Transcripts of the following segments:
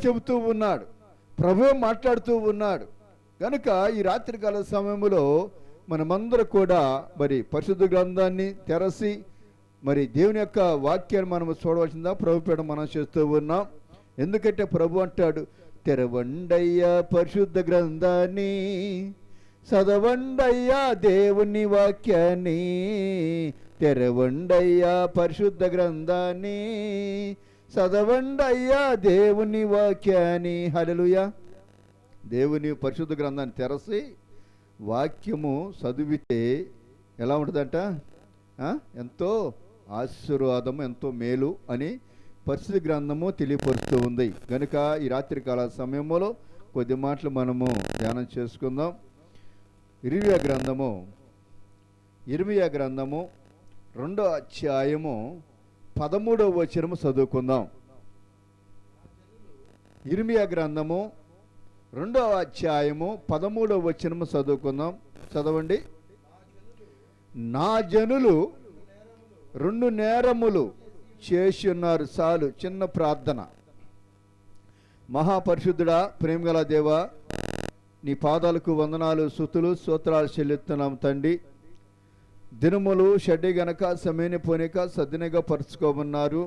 చెబుతూ ఉన్నాడు, ప్రభువే మాట్లాడుతూ ఉన్నాడు. కనుక ఈ రాత్రికాల సమయంలో మనమందరూ కూడా మరి పరిశుద్ధ గ్రంథాన్ని తెరసి మరి దేవుని యొక్క వాక్యాన్ని మనం చూడవలసిందా ప్రభుపేట మనం చేస్తూ ఉన్నాం. ఎందుకంటే ప్రభు అంటాడు, తెరవండయ్యా పరిశుద్ధ గ్రంథాన్ని, చదవండయ్యా దేవుని వాక్యాన్ని, తెరవండయ్యా పరిశుద్ధ గ్రంథాన్ని, చదవండయ్యా దేవుని వాక్యాన్ని. హల్లెలూయా. దేవుని పరిశుద్ధ గ్రంథాన్ని తెరసి వాక్యము చదివితే ఎలా ఉంటుందంట? ఎంతో ఆశీర్వాదము, ఎంతో మేలు అని పరిశుద్ధ గ్రంథము తెలియపరుస్తూ ఉంది. కనుక ఈ రాత్రికాల సమయంలో కొద్ది మాటలు మనము ధ్యానం చేసుకుందాం. ఇర్మియా గ్రంథము 2వ అధ్యాయము 13వ వచనము చదువుకుందాం. ఇర్మియా గ్రంథము 2వ అధ్యాయము 13వ వచనము చదువుకుందాం. చదవండి. నా జనులు 2 నేరములు చేసి ఉన్నారు. చాలు, చిన్న ప్రార్థన. మహాపరిశుద్ధుడా, ప్రేమగల దేవా, నీ పాదాలకు వందనాలు, స్తుతులు, స్తోత్రాలు చెల్లిస్తున్నాం తండ్రి. దినములు షడ్డి గనక సమయని పోనిక సద్దినగా పరుచుకోమన్నారు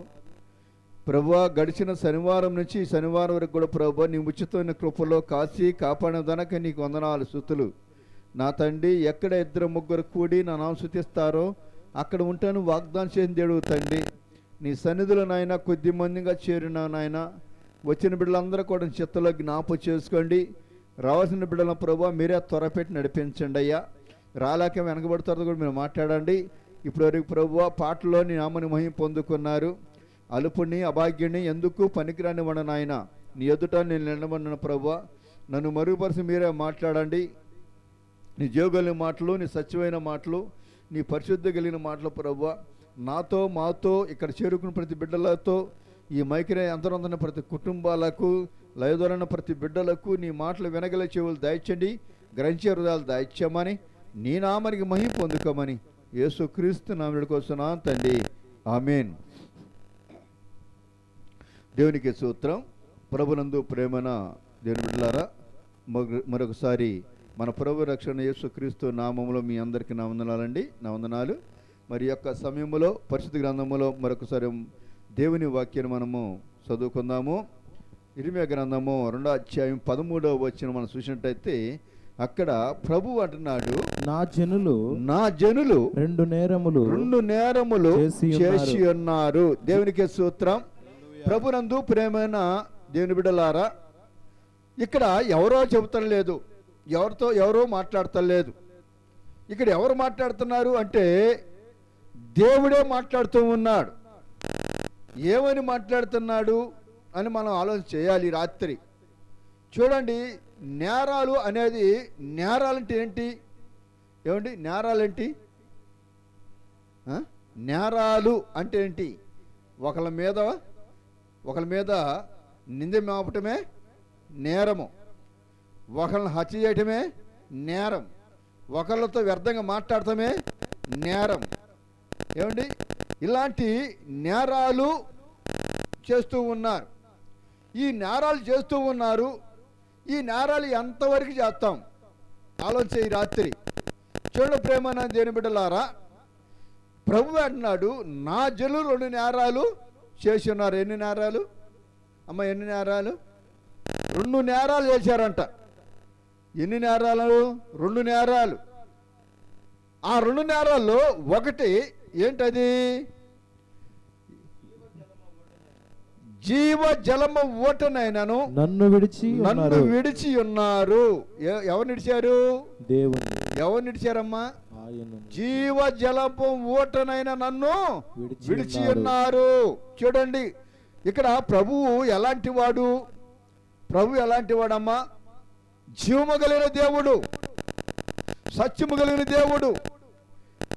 ప్రభువా. గడిచిన శనివారం నుంచి ఈ శనివారం వరకు కూడా ప్రభువా నీ ఉచితమైన కృపలో కాచి కాపాడదనక నీకు వందనాలు, స్తుతులు. నా తండ్రి, ఎక్కడ 2-3 కూడి నా నామమున స్తుతిస్తారో అక్కడ ఉంటాను వాగ్దానం చేసిన దేవుడు తండ్రి. నీ సన్నిధిలో నాయన కొద్ది మందిగా చేరిన నాయన, వచ్చిన బిడ్డలందరూ కూడా చిత్తలో జ్ఞాపకం చేసుకోండి. రావాల్సిన బిడ్డల ప్రభువా మీరే త్వరపెట్టి నడిపించండి అయ్యా. రాలేక వెనకబడుతారో కూడా మీరు మాట్లాడండి. ఇప్పటివరకు ప్రభువా పాటలో నీ నామని మహిమ పొందుకున్నారు. అలుపుని అభాగ్యుని ఎందుకు పనికిరాని వాడు నాయన, నీ ఎదుట నేను నిలబడిన ప్రభువా నన్ను మరుగుపరిచి మీరే మాట్లాడండి. నీ జీవగలిగిన మాటలు, నీ సత్యమైన మాటలు, నీ పరిశుద్ధ కలిగిన మాటలు ప్రభువా నాతో మాతో ఇక్కడ చేరుకున్న ప్రతి బిడ్డలతో, ఈ మైకిరే అంతరందన ప్రతి కుటుంబాలకు, లయదొరన్న ప్రతి బిడ్డలకు నీ మాటలు వినగల చెవులు దయచండి, గ్రహించే హృదయాలు దయచేయమని, నీ నామానికి మహిమ పొందుకోమని యేసుక్రీస్తు నామమున కోరుచున్నాను తండ్రి. ఆమేన్. దేవునికి స్తోత్రం. ప్రభునందు ప్రేమన దేవుని బిడ్డలారా, మరొకసారి మన ప్రభు రక్షణ యేసుక్రీస్తు నామములో మీ అందరికీ నా వందనాలండి, నా వందనాలు. మరి యొక్క సమయంలో పరిశుద్ధ గ్రంథములో మరొకసారి దేవుని వాక్యాన్ని మనము చదువుకుందాము. ఇర్మియా గ్రంథము 2వ అధ్యాయం 13వ వచనం మనం చూసినట్టయితే అక్కడ ప్రభు అంటున్నాడు, నా జనులు 2 నేరములు చేసి ఉన్నారు. దేవునికి స్తోత్రం. ప్రభునందు ప్రేమైన దేవుని బిడ్డలారా, ఇక్కడ ఎవరో చెబుతాం లేదు, ఎవరో మాట్లాడటం లేదు. ఇక్కడ ఎవరు మాట్లాడుతున్నారు అంటే దేవుడే మాట్లాడుతూ ఉన్నాడు. ఏమని మాట్లాడుతున్నాడు అని మనం ఆలోచన చేయాలి రాత్రి. చూడండి, నేరాలు అనేది, నేరాలంటే ఏంటి? ఏమండి నేరాలేంటి? నేరాలు అంటే ఏంటి? ఒకళ్ళ మీద నింద మోపటమే నేరము, ఒకళ్ళని హత్య చేయటమే నేరం, ఒకళ్ళతో వ్యర్థంగా మాట్లాడటమే నేరం. ఏమండి ఇలాంటి నేరాలు చేస్తూ ఉన్నారు. ఈ నేరాలు చేస్తూ ఉన్నారు. ఈ నేరాలు ఎంతవరకు చేస్తాం ఆలోచన ఈ రాత్రి. చూడండి ప్రేమన దేవుని బిడ్డలారా, ప్రభు అంటున్నాడు, నా జనులు 2 నేరాలు చేసి ఉన్నారు. ఎన్ని నేరాలు అమ్మ? ఎన్ని నేరాలు? 2 నేరాలు చేశారంట. ఎన్ని నేరాలు? 2 నేరాలు. ఆ 2 నేరాల్లో ఒకటి ఏంటది? జీవ జలమ ఓటనైనను నన్ను విడిచి ఉన్నారు. ఎవరు నిడిచారు? దేవుని. ఎవరు నిడిచారమ్మా? జీవ జలపు ఓటనైన నన్ను విడిచి ఉన్నారు. చూడండి, ఇక్కడ ప్రభువు ఎలాంటి వాడు? ప్రభు ఎలాంటి వాడమ్మా? జీవము కలిగిన దేవుడు, సత్యము కలిగిన దేవుడు,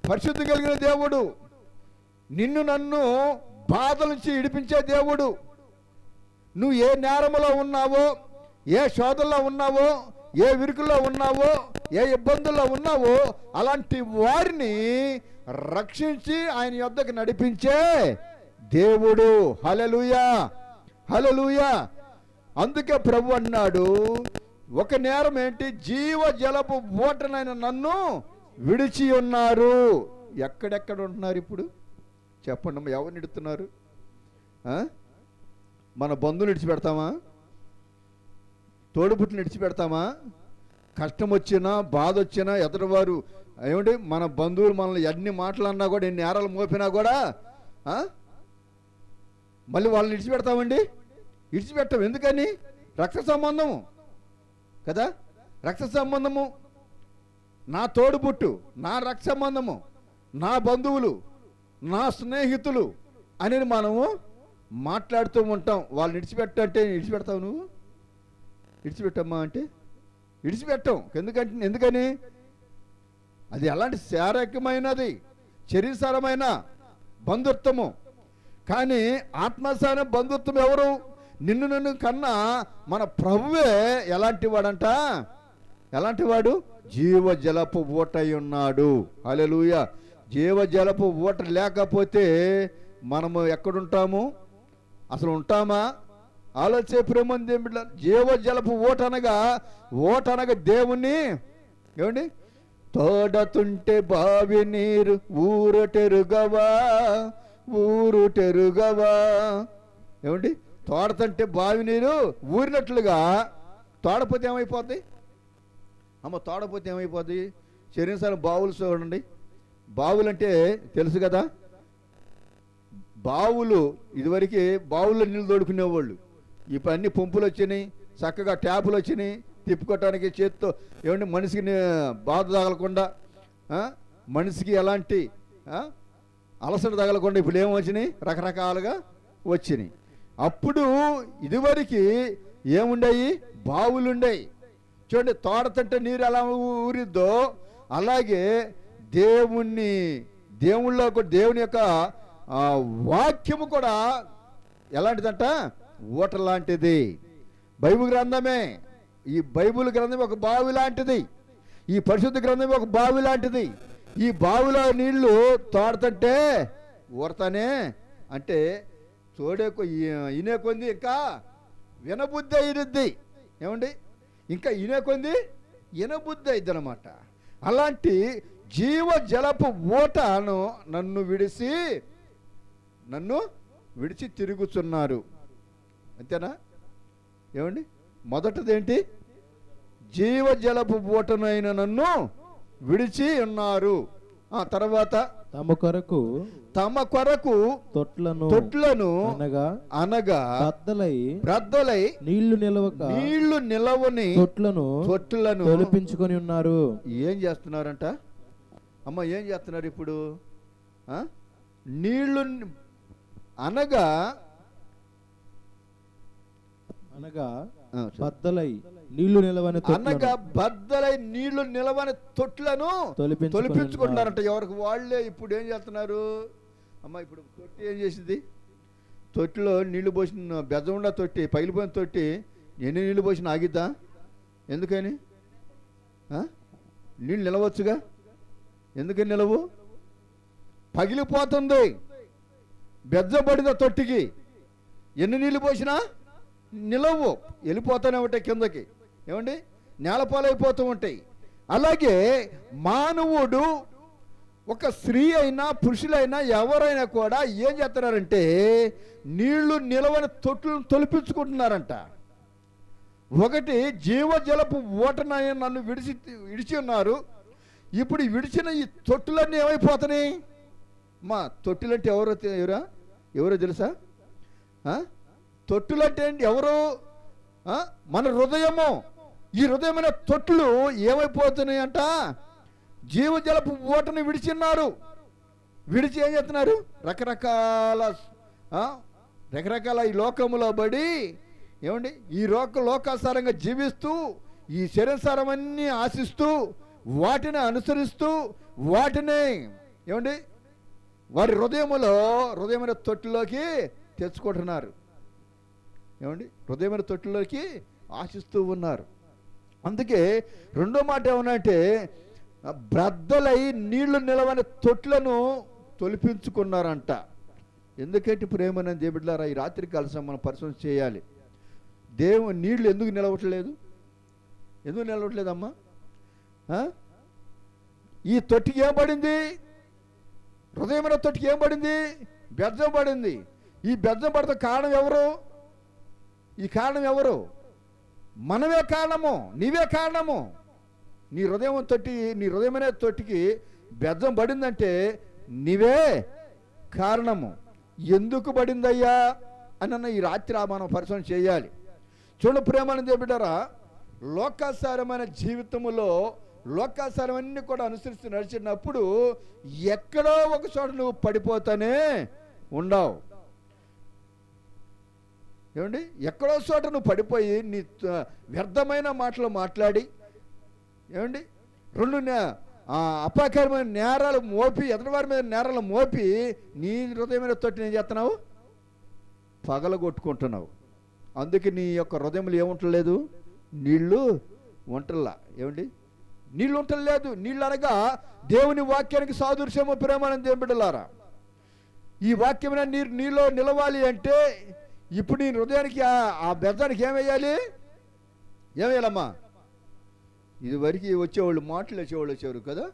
పరిశుద్ధి కలిగిన దేవుడు, నిన్ను నన్ను బాధల నుంచి విడిపించే దేవుడు. నువ్వు ఏ నేరములో ఉన్నావో, ఏ శోధనలో ఉన్నావో, ఏ విరుకుల్లో ఉన్నావో, ఏ ఇబ్బందుల్లో ఉన్నావో అలాంటి వారిని రక్షించి ఆయన యొద్దకు నడిపించే దేవుడు. హల్లెలూయా, హల్లెలూయా. అందుకే ప్రభు అన్నాడు, ఒక నేరం ఏంటి, జీవ జలపు ఊటనైన నన్ను విడిచి ఉన్నారు. ఎక్కడెక్కడ ఉంటున్నారు ఇప్పుడు చెప్పండి అమ్మ, ఎవరిని ఇడుతున్నారు? మన బంధువులు విడిచిపెడతామా? తోడుపుట్టుని విడిచిపెడతామా? కష్టం వచ్చినా బాధ వచ్చినా ఎదుటివారు ఏమిటి, మన బంధువులు మనల్ని ఎన్ని మాటలన్నా కూడా, ఎన్ని నేరాలు మోపినా కూడా మళ్ళీ వాళ్ళని విడిచిపెడతామండి? విడిచిపెట్టాం. ఎందుకని? రక్త సంబంధము కదా, రక్త సంబంధము, నా తోడుపుట్టు, నా రక్త సంబంధము, నా బంధువులు, నా స్నేహితులు అని మనము మాట్లాడుతూ ఉంటాం. వాళ్ళని విడిచిపెట్టంటే విడిచిపెడతావు నువ్వు? విడిచిపెట్టమ్మా అంటే విడిచిపెట్టాం. ఎందుకని? అది ఎలాంటి శారీరకమైనది, శరీరసారమైన బంధుత్వము. కానీ ఆత్మసార బంధుత్వం ఎవరు? నిన్ను కన్నా మన ప్రభువే ఎలాంటి వాడంట? ఎలాంటి వాడు? జీవజలపు ఊటై ఉన్నాడు. హల్లెలూయా. జీవజలపు ఊట లేకపోతే మనము ఎక్కడుంటాము? అసలు ఉంటామా? ఆలోచే ప్రేమంది ఏమిటి? జీవజలపు ఊట అనగా దేవుణ్ణి ఏమండి, తోడతుంటే బావి నీరు ఊరుటెరుగవా ఏమండి, తోడతంటే బావి నీరు ఊరినట్లుగా. తోడపోతే ఏమైపోద్ది అమ్మ? తోడపోతే ఏమైపోద్ది? శరీరం బావులు చూడండి. బావులు అంటే తెలుసు కదా, బావులు ఇదివరకు బావుల్లో నీళ్ళు తోడుకునేవాళ్ళు. ఇప్పుడు అన్ని పంపులు వచ్చినాయి, చక్కగా ట్యాపులు వచ్చినాయి, తిప్పుకోవటానికి చేత్తో ఏమంటే మనిషికి బాధ తగలకుండా, మనిషికి ఎలాంటి అలసట తగలకుండా ఇప్పుడు ఏమొచ్చినాయి? రకరకాలుగా వచ్చినాయి. అప్పుడు ఇదివరకు ఏముండయి? బావులు ఉండేవి. చూడండి, తోడతంటే నీరు ఎలా ఊరిద్దో అలాగే దేవుళ్ళ దేవుని యొక్క వాక్యము కూడా ఎలాంటిదంట? ఊట లాంటిది. బైబిల్ గ్రంథమే, ఈ బైబిల్ గ్రంథం ఒక బావి లాంటిది, ఈ పరిశుద్ధ గ్రంథం ఒక బావి లాంటిది. ఈ బావిలో నీళ్లు తోడతంటే ఊరతానే అంటే ఇనే కొంది ఇంకా వినబుద్ధి అయిద్ది. ఏమండి, ఇంకా ఇనే కొంది వినబుద్ధి అయిద్ది అనమాట. అలాంటి జీవ జలపు ఊటను నన్ను విడిచి తిరుగుతున్నారు. అంతేనా? ఏమండి, మొదటిదేంటి? జీవ జలపు ఊటనైన నన్ను విడిచి ఉన్నారు. తర్వాత తమ కొరకు తొట్లను అనగా బ్రద్దలై నీళ్లు నిలవని తొట్లను తొలిపించుకొని ఉన్నారు. ఏం చేస్తున్నారంట అమ్మ? ఏం చేస్తున్నారు ఇప్పుడు? నీళ్లు అనగా బద్దలై నీళ్లు నిలవని తొట్లను తొలిపించుకుంటున్నారంట. ఎవరికి వాళ్ళే. ఇప్పుడు ఏం చేస్తున్నారు అమ్మ? ఇప్పుడు తొట్టి ఏం చేసింది? తొట్టిలో నీళ్లు పోసిన బెజముండా తొట్టి, పగిలిపోయిన తొట్టి ఎన్ని నీళ్లు పోసిన ఆగిద్దా? ఎందుకని? నీళ్ళు నిలవచ్చుగా. ఎందుకని నిలవు? పగిలిపోతుంది. బెజ్జబడిన తొట్టికి ఎన్ని నీళ్లు పోసినా నిలవు, వెళ్ళిపోతూనే ఉంటాయి కిందకి. ఏమండి, నేలపాలైపోతూ ఉంటాయి. అలాగే మానవుడు, ఒక స్త్రీ అయినా పురుషులైనా ఎవరైనా కూడా ఏం చేస్తున్నారంటే నీళ్లు నిలవని తొట్టులను తొలిపించుకుంటున్నారంట. ఒకటి జీవజలపు ఊటనైన నన్ను విడిచి ఉన్నారు. ఇప్పుడు విడిచిన ఈ తొట్టులన్నీ ఏమైపోతున్నాయి? మా తొట్టులంటే ఎవరో తెలుసా? తొట్టులంటే ఏంటి? ఎవరు? మన హృదయము. ఈ హృదయమైన తొట్లు ఏమైపోతున్నాయి అంట? జీవజలపు ఊటను విడిచిన్నారు. విడిచి ఏం చేస్తున్నారు? రకరకాల ఈ లోకములో పడి ఏమండి, ఈ లోకాసారంగా జీవిస్తూ, ఈ శరీరసారమన్నీ ఆశిస్తూ, వాటిని అనుసరిస్తూ, వాటిని ఏమండి వారి హృదయమైన తొట్టులోకి తెచ్చుకుంటున్నారు. ఏమండి, హృదయమైన తొట్టులోకి ఆశిస్తూ ఉన్నారు. అందుకే రెండో మాట ఏమన్నంటే బ్రద్దలై నీళ్లు నిలవని తొట్లను తొలిపించుకున్నారంట. ఎందుకంటే ప్రేమన దేవుడిలారా, ఈ రాత్రి కలిసి మనం పరిశోధన చేయాలి. నీళ్లు ఎందుకు నిలవట్లేదు? ఎందుకు నిలవట్లేదమ్మా? ఈ తొట్టికి ఏం పడింది? హృదయమైన తొట్టికి ఏం పడింది? బెజ్జం పడింది. ఈ బెజ్జం పడితే కారణం ఎవరు? ఈ కారణం ఎవరు? మనమే కారణము, నీవే కారణము. నీ హృదయమైన తొట్టికి బెజ్జం పడిందంటే నీవే కారణము. ఎందుకు పడిందయ్యా అని ఈ రాత్రి మనం పరిశీలన చేయాలి. చూడు ప్రేమను దేవుడారా, లోకాసారమైన జీవితంలో లోకాసారమన్నీ కూడా అనుసరిస్తూ నడిచినప్పుడు ఎక్కడో ఒక చోట నువ్వు పడిపోతానే ఉండవు. ఏమండి? ఎక్కడో చోట నువ్వు పడిపోయి నీ వ్యర్థమైన మాటలు మాట్లాడి, ఏమండి, రెండు అపాయకరమైన నేరాలు మోపి, ఎదుటివారి మీద నేరాలు మోపి నీ హృదయమైన తోటి ఏం చేస్తున్నావు? పగలగొట్టుకుంటున్నావు. అందుకే నీ యొక్క హృదయంలో ఏముంటలేదు? నీళ్లు ఉంటల్లా. ఏమండి? నీళ్ళు ఉంటలేదు. నీళ్ళు అనగా దేవుని వాక్యానికి సాదృశ్యము ప్రేమానంద దేవుడిలారా. ఈ వాక్యమైన నీలో నిలవాలి అంటే ఇప్పుడు నీ హృదయానికి ఆ బెజ్జానికి ఏమేయాలి? ఏమేయాలమ్మా? ఇదివరకు వచ్చేవాళ్ళు మాటలు వేసేవాళ్ళు వచ్చేవారు కదా,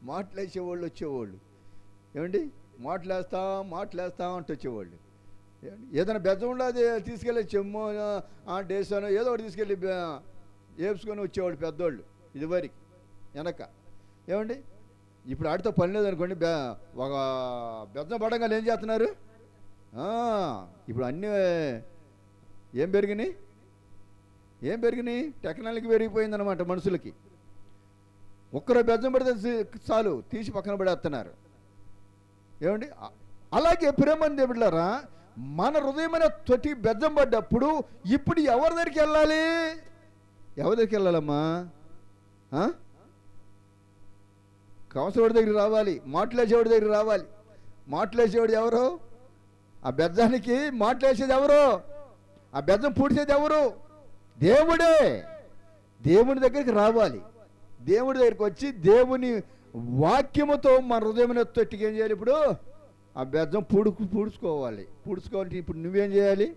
మాటలు వేసేవాళ్ళు వచ్చేవాళ్ళు. ఏమండి? మాటలేస్తా అంటూ వచ్చేవాళ్ళు. ఏదైనా బెజ్జం ఉండదు తీసుకెళ్ళి చెమ్మో డేసానో ఏదో ఒకటి తీసుకెళ్ళి వేసుకొని వచ్చేవాళ్ళు పెద్దోళ్ళు ఇదివరకు వెనక. ఏమండి? ఇప్పుడు ఆడితో పని లేదనుకోండి, ఒక బెజ్జం పడంగానే ఏం చేస్తున్నారు? ఇప్పుడు అన్నీ ఏం పెరిగినాయి? టెక్నాలజీ పెరిగిపోయిందనమాట మనుషులకి. ఒక్కరో బెజ్జం పడితే చాలు తీసి పక్కన పడేస్తున్నారు. ఏమండి? అలాగే ప్రేమని దేవుళ్ళారా, మన హృదయమైన తొట్టి బెజ్జం పడ్డప్పుడు ఇప్పుడు ఎవరి దగ్గరికి వెళ్ళాలి? ఎవరి దగ్గరికి వెళ్ళాలమ్మా? కౌన్సిలర్ దగ్గరికి రావాలి, మాటలేసేవాడి దగ్గరికి రావాలి. మాటలేసేవాడు ఎవరు? ఆ బెజ్జానికి మాటలేసేది ఎవరు? ఆ బెజ్జం పూడ్చేది ఎవరు? దేవుడే. దేవుని దగ్గరికి రావాలి. దేవుడి దగ్గరికి వచ్చి దేవుని వాక్యముతో మన హృదయమైన తొట్టికి ఏం చేయాలి? ఇప్పుడు ఆ బెజ్జం పూడ్చుకోవాలి. ఇప్పుడు నువ్వేం చేయాలి?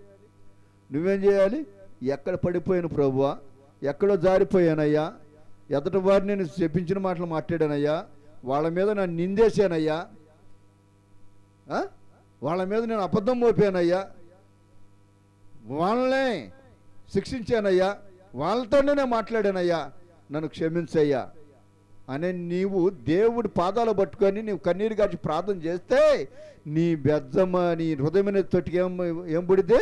ఎక్కడ పడిపోయాను ప్రభువా, ఎక్కడో జారిపోయానయ్యా, ఎదటి వారిని నేను చెప్పించిన మాటలు మాట్లాడానయ్యా, వాళ్ళ మీద నన్ను నిందేశానయ్యా, వాళ్ళ మీద నేను అబద్ధం మోపానయ్యా, వాళ్ళనే శిక్షించానయ్యా, వాళ్ళతోనే నేను మాట్లాడానయ్యా, నన్ను క్షమించయ్యా అనే నీవు దేవుడి పాదాలు పట్టుకొని నీవు కన్నీరు గార్చి ప్రార్థన చేస్తే నీ బెజ్జమ నీ హృదయమైన తొట్టికి ఏం పుడితే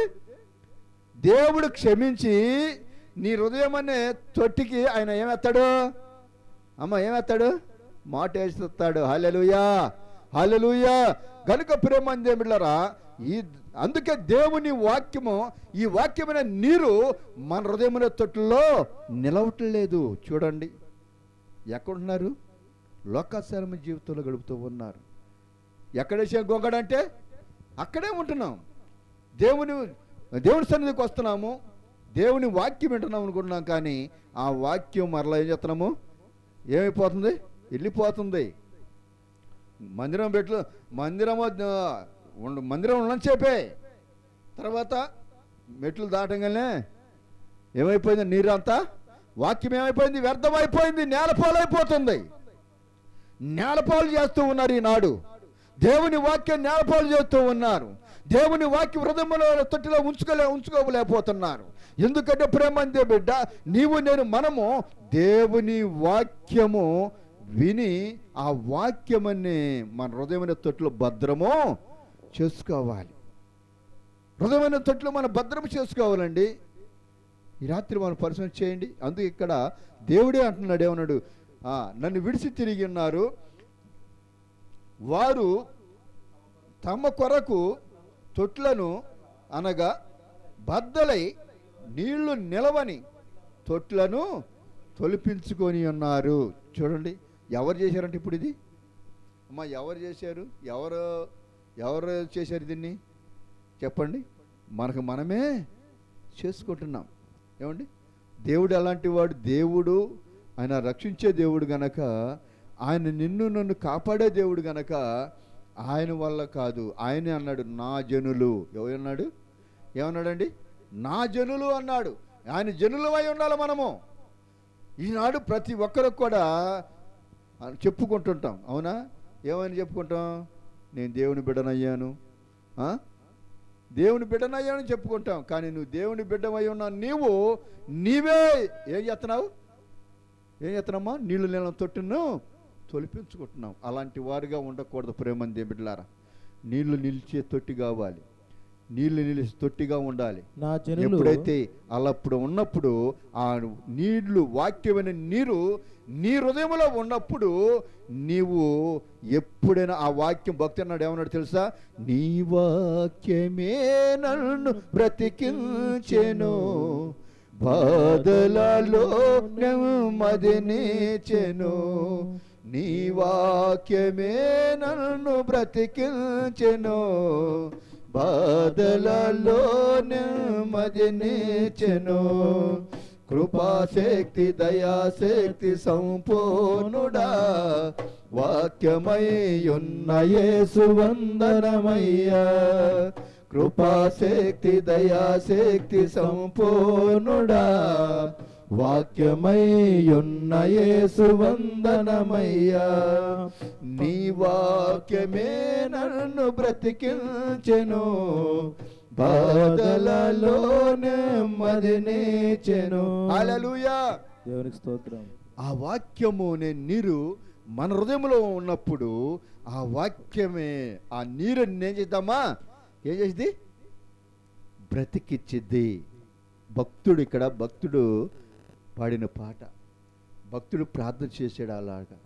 దేవుడు క్షమించి నీ హృదయం అనే తొట్టికి ఆయన ఏమెత్తాడు? ఏమెత్తాడు? మాట వేస్తాడు. హల్లెలూయా, హల్లెలూయా. కనుక ప్రేమని దేవుళ్ళారా, అందుకే దేవుని వాక్యము, ఈ వాక్యమైన నీరు మన హృదయమైన తొట్టులో నిలవట్లేదు. చూడండి, ఎక్కడున్నారు? లోకాసారమైన జీవితంలో గడుపుతూ ఉన్నారు. ఎక్కడేసే గొంగడంటే అక్కడే ఉంటున్నాం. దేవుని సన్నిధికి వస్తున్నాము, దేవుని వాక్యం వింటున్నాం అనుకుంటున్నాం, కానీ ఆ వాక్యం మరలా ఏం చేస్తున్నాము? ఏమైపోతుంది? వెళ్ళిపోతుంది. మందిరం ఉండని చెప్పే తర్వాత మెట్లు దాటంగానే ఏమైపోయింది? నీరంతా వాక్యం ఏమైపోయింది? వ్యర్థమైపోయింది, నేలపాలైపోతుంది. నేలపాలు చేస్తూ ఉన్నారు ఈనాడు. దేవుని వాక్యం నేలపాలు చేస్తూ ఉన్నారు. దేవుని వాక్యం హృదయంలో తొట్టిలో ఉంచుకోలేకపోతున్నారు. ఎందుకంటే ప్రేమందే బిడ్డ, నీవు మనము దేవుని వాక్యము విని ఆ వాక్యమని మన హృదయమైన తొట్టిలో భద్రము చేసుకోవాలి. హృదయమైన తొట్టిలో మనం భద్రం చేసుకోవాలండి. ఈ రాత్రి మనం పరిశీలన చేయండి. అందుకే ఇక్కడ దేవుడే అంటున్నాడు, ఏమన్నాడు? నన్ను విడిచి తిరిగి ఉన్నారు వారు తమ కొరకు తొట్లను అనగా బద్దలై నీళ్లు నిలవని తొట్లను తొలిపించుకొని ఉన్నారు. చూడండి, ఎవరు చేశారంటే ఇప్పుడు ఇది ఎవరు చేశారు? ఎవరు చేశారు దీన్ని? చెప్పండి. మనమే చేసుకుంటున్నాం. ఏమండి? దేవుడు అలాంటి వాడు. దేవుడు ఆయన రక్షించే దేవుడు గనక, ఆయన నన్ను కాపాడే దేవుడు గనక ఆయన వల్ల కాదు. ఆయనే అన్నాడు, నా జనులు. ఏమన్నాడండి? నా జనులు అన్నాడు. ఆయన జనులమై ఉండాలి మనము. ఈనాడు ప్రతి ఒక్కరికి కూడా చెప్పుకుంటుంటాం, అవునా? ఏమని చెప్పుకుంటాం? నేను దేవుని బిడ్డనయ్యాను, దేవుని బిడ్డనయ్యాను చెప్పుకుంటాం. కానీ నువ్వు దేవుని బిడ్డమై ఉన్నావు. నీవే ఏం చేస్తున్నామ్మా? నీళ్లు నీళ్ళ తొట్టును తొలిపించుకుంటున్నావు. అలాంటి వారుగా ఉండకూడదు ప్రేమని బిడ్డలారా. నీళ్లు నిలిచే తొట్టి కావాలి, నీళ్లు నిలిచే తొట్టిగా ఉండాలి. ఎప్పుడైతే అప్పుడు ఉన్నప్పుడు ఆ నీళ్లు, వాక్యమైన నీరు నీ హృదయంలో ఉన్నప్పుడు నీవు ఎప్పుడైనా ఆ వాక్యం, భక్తి అన్నాడు, ఏమన్నాడు తెలుసా? నీ వాక్యమే నన్ను బ్రతికించెను, బాధలలో నెమ్మదినిచ్చెను, నీ వాక్యమే నన్ను బ్రతికించెను, బాధలలో నెమ్మదినిచ్చెను, కృపాశక్తి దయాశక్తి సంపూర్ణుడా, వాక్యమై ఉన్న యేసు వందనమయ్యా, కృపాశక్తి దయాశక్తి సంపూర్ణుడా, వాక్యమై ఉన్న యేసు వందనమయ్యా, నీ వాక్యమే నన్ను బ్రతికించెను, బాధలలో నెమ్మదినిచ్చెను. హల్లెలూయా, దేవునికి స్తోత్రం. ఆ వాక్యము నీరు మన హృదయంలో ఉన్నప్పుడు ఆ వాక్యమే, ఆ నీరు ఏం చేద్దామా? ఏం చేసింది? బ్రతికిచ్చిద్ది. భక్తుడు పాడిన పాట, భక్తుడు ప్రార్థన చేసాడు అలాగా.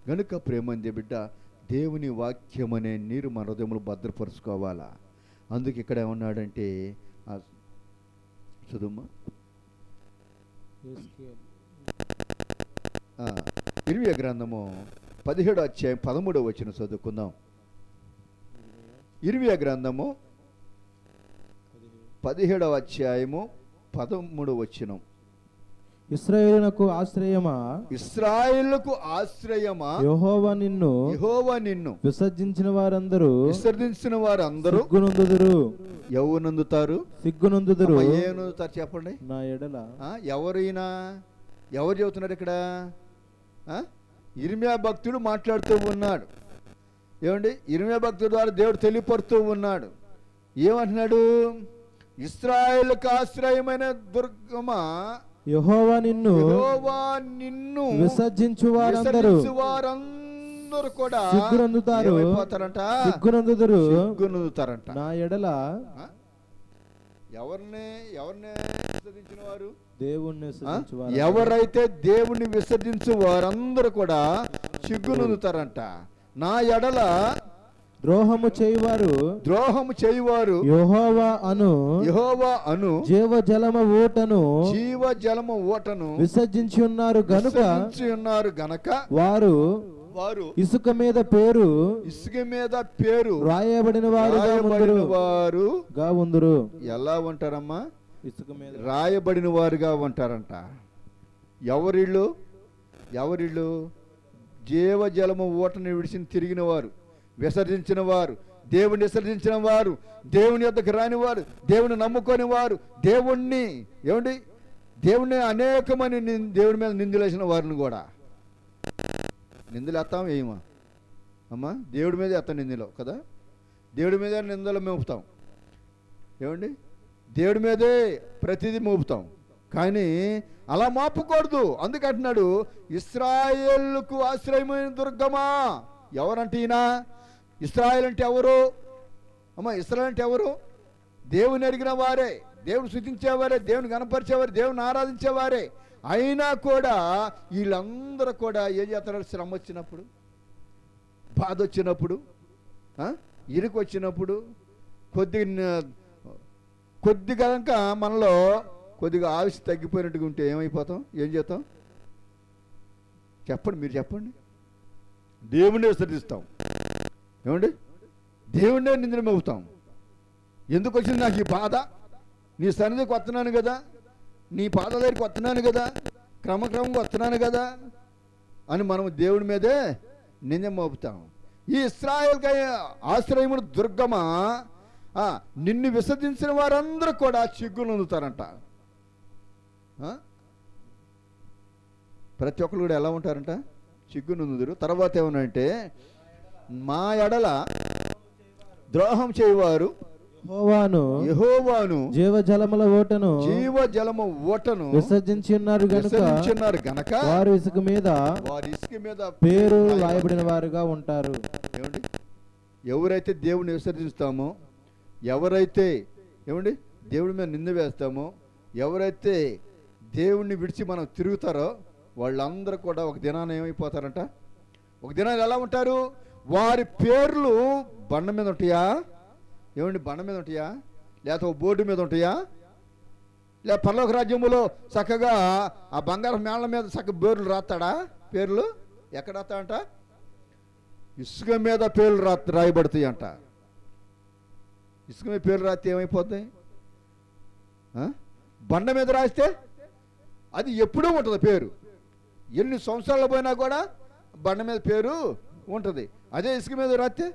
గనుక ప్రేమంది బిడ్డ, దేవుని వాక్యం అనే నీరు మన హృదయంలో భద్రపరుచుకోవాలా. అందుకు ఇక్కడ ఏమన్నాడంటే, చదువుమా, ఇర్మియా గ్రంథము 17వ అధ్యాయం 13వ వచనం చదువుకుందాం. ఇర్మియా గ్రంథము 17వ అధ్యాయము 13వ వచనం. ఇశ్రాయేలునకు ఆశ్రయమా, ఇశ్రాయేలుకు ఆశ్రయమా, యెహోవా నిన్ను విసర్జించిన వారందరూ సిగ్గునందుదురు. ఎవరు నందుతారు? సిగ్గునందుదురు. ఏం నందుతారు చెప్పండి? నా ఎడల. ఎవరైనా ఎవరు చెబుతున్నారు ఇక్కడ? ఇర్మియా భక్తుడు మాట్లాడుతూ ఉన్నాడు. ఏమండి? ఇర్మియా భక్తుడు ద్వారా దేవుడు తెలియపరుతూ ఉన్నాడు. ఏమంటున్నాడు? ఇశ్రాయేలుకు ఆశ్రయమైన దుర్గమా, యెహోవా నిన్ను విసర్జించు వారందరూ కూడా సిగ్గునందుతారంట. నా ఎడల. ఎవరిని విసర్జించిన వారు? దేవుణ్ణి. ఎవరైతే దేవుణ్ణి విసర్జించు వారందరూ కూడా సిగ్గునందుతారంట. నా ఎడల ద్రోహము చేయువారు యెహోవా అను జీవజలము ఊటను విసర్జించి ఉన్నారు గనుక వారు ఇసుక మీద పేరు రాయబడిన వారుగా ఉందురు. ఎలా ఉంటారమ్మా? ఇసుక మీద రాయబడిన వారుగా ఉంటారంట. ఎవరిళ్ళు? జీవజలము ఊటను విడిచి తిరిగిన వారు, విసర్జించిన వారు, దేవుని విసర్జించిన వారు, దేవుని యొద్దకు రాని వారు, దేవుని నమ్ముకొని వారు, దేవుణ్ణి అనేకమంది దేవుని మీద నిందలేసిన వారిని కూడా. నిందలు ఎత్తాం ఏమా అమ్మా? దేవుడి మీద ఎత్తాం నిందలు కదా, దేవుడి మీద నిందలు మోపుతాం. దేవుడి మీదే ప్రతిదీ మోపుతాం. కానీ అలా మోపకూడదు. అందుకంటున్నాడు, ఇశ్రాయేలుకు ఆశ్రయమైన దుర్గమా. ఎవరంటే ఈయన? ఇశ్రాయేల్ అంటే ఎవరు అమ్మా? ఇశ్రాయేల్ అంటే ఎవరు? దేవుని ఎరిగిన వారే, దేవుని స్తుతించేవారే, దేవుని గణపరిచేవారే, దేవుని ఆరాధించేవారే. అయినా కూడా వీళ్ళందరూ కూడా ఏం చేస్తారు? శ్రమ వచ్చినప్పుడు, బాధ వచ్చినప్పుడు, ఇరుకు వచ్చినప్పుడు, కొద్దిగా కనుక మనలో కొద్దిగా ఆయుష్ తగ్గిపోయినట్టుగా ఉంటే ఏమైపోతాం? ఏం చేస్తాం చెప్పండి? మీరు చెప్పండి. దేవుణ్ణి విసర్జిస్తాం. దేవుణ్ణే నిందలు మోపుతాం. ఎందుకు వచ్చింది నాకు ఈ బాధ? నీ సన్నిధికి వస్తున్నాను కదా, నీ పాద దగ్గరికి వస్తున్నాను కదా, క్రమక్రమంగా వస్తున్నాను కదా అని మనం దేవుడి మీదే నింద మోపుతాం. ఈ ఇశ్రాయేలుకి ఆశ్రయమును దుర్గమా నిన్ను విసర్జించిన వారందరూ కూడా సిగ్గులు పొందుతారంట. ప్రతి ఒక్కరు కూడా ఎలా ఉంటారంట? సిగ్గును పొందుదురు. తర్వాత ఏమనంటే, మా ఎడల ద్రోహం చేయవారు యెహోవాను జీవజలముల ఓటను విసర్జించి ఉన్నారు గనుక వారు ఇసుక మీద పేరు రాయబడిన వారుగా ఉంటారు. ఎవరైతే దేవుని విసర్జిస్తామో, ఎవరైతే దేవుడి మీద నింద వేస్తామో, ఎవరైతే దేవుణ్ణి విడిచి మనం తిరుగుతారో వాళ్ళందరూ కూడా ఒక దినాన్ని ఏమైపోతారంట? ఒక దినాన్ని ఎలా ఉంటారు? వారి పేర్లు బండ మీద ఉంటాయా? బండ మీద ఉంటాయా? లేకపోతే బోర్డు మీద ఉంటాయా? లేదా పరలోక రాజ్యములో చక్కగా ఆ బంగారం మేళ్ళ మీద చక్కగా పేర్లు రాస్తాడా? పేర్లు ఎక్కడ రాస్తాడంట? ఇసుక మీద పేర్లు రాయబడతాయి అంట. ఇసుక మీద పేర్లు రాస్తే ఏమైపోతాయి? బండ మీద రాస్తే అది ఎప్పుడూ ఉంటుంది పేరు. ఎన్ని సంవత్సరాలు పోయినా కూడా బండ మీద పేరు ఉంటుంది. అదే ఇసుక మీద రాస్తే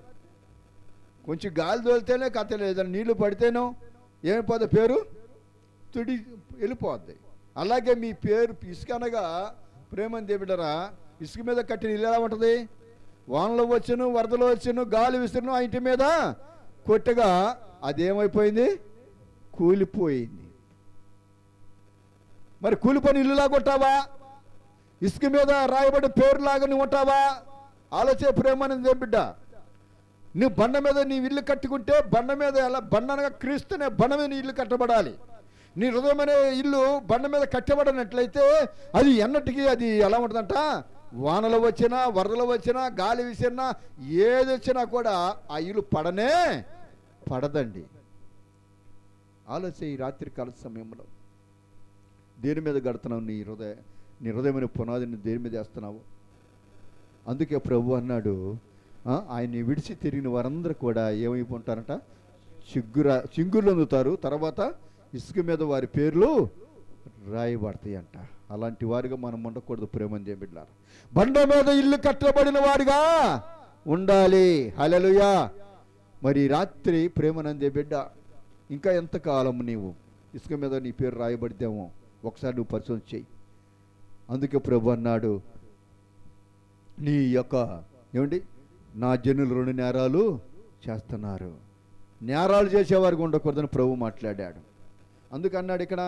కొంచెం గాలి తోలితేనే కథ, లేదని నీళ్లు పడితేనో ఏమైపోద్ది? పేరు తుడి వెళ్ళిపోద్ది. అలాగే మీ పేరు ఇసుక అనగా ప్రేమని దేవుడరా, ఇసుక మీద కట్టిన ఇల్లు ఎలా ఉంటుంది? వానలో వచ్చును, వరదలో వచ్చును, గాలి విసురును, ఆ ఇంటి మీద కొట్టగా అదేమైపోయింది? కూలిపోయింది. మరి కూలిపోయిన ఇల్లులాగా ఉంటావా? ఇసుక మీద రాయబడి పేరులాగా నువ్వు ఉంటావా? ఆలోచన ప్రేమని బిడ్డ. నువ్వు బండ మీద నీ ఇల్లు కట్టుకుంటే బండ మీద ఎలా? బండ అనగా క్రీస్తునే బండ మీద నీ ఇల్లు కట్టబడాలి. నీ హృదయం అనే ఇల్లు బండ మీద కట్టబడినట్లయితే అది ఎన్నటికీ అది ఎలా ఉంటుందంట? వానలు వచ్చినా, వరదలు వచ్చినా, గాలి విసిరినా, ఏది వచ్చినా కూడా ఆ ఇల్లు పడదండి. ఆలోచన ఈ రాత్రి కాల సమయంలో దేని మీద కడుతున్నావు? నీ హృదయమైన పునాదిని దేని మీద వేస్తున్నావు? అందుకే ప్రభు అన్నాడు, ఆయన్ని విడిచి తిరిగిన వారందరూ కూడా ఏమైపోతారంట? చింగుర్లు అందుతారు. తర్వాత ఇసుక మీద వారి పేర్లు రాయబడతాయి అంట. అలాంటి వారిగా మనం ఉండకూడదు ప్రేమని చేయబిడ్డారు. బండ మీద ఇల్లు కట్టబడిన వారిగా ఉండాలి. హల్లెలూయా. మరి రాత్రి ప్రేమనందే బిడ్డ, ఇంకా ఎంతకాలం నీవు ఇసుక మీద నీ పేరు రాయబడితేమో ఒకసారి నువ్వు పరిశోధన చెయ్యి. అందుకే ప్రభు అన్నాడు, నీ యొక్క నా జనులు 2 నేరాలు చేస్తున్నారు. నేరాలు చేసేవారికి ఉండకూడదని ప్రభు మాట్లాడాడు. అందుకన్నాడు ఇక్కడ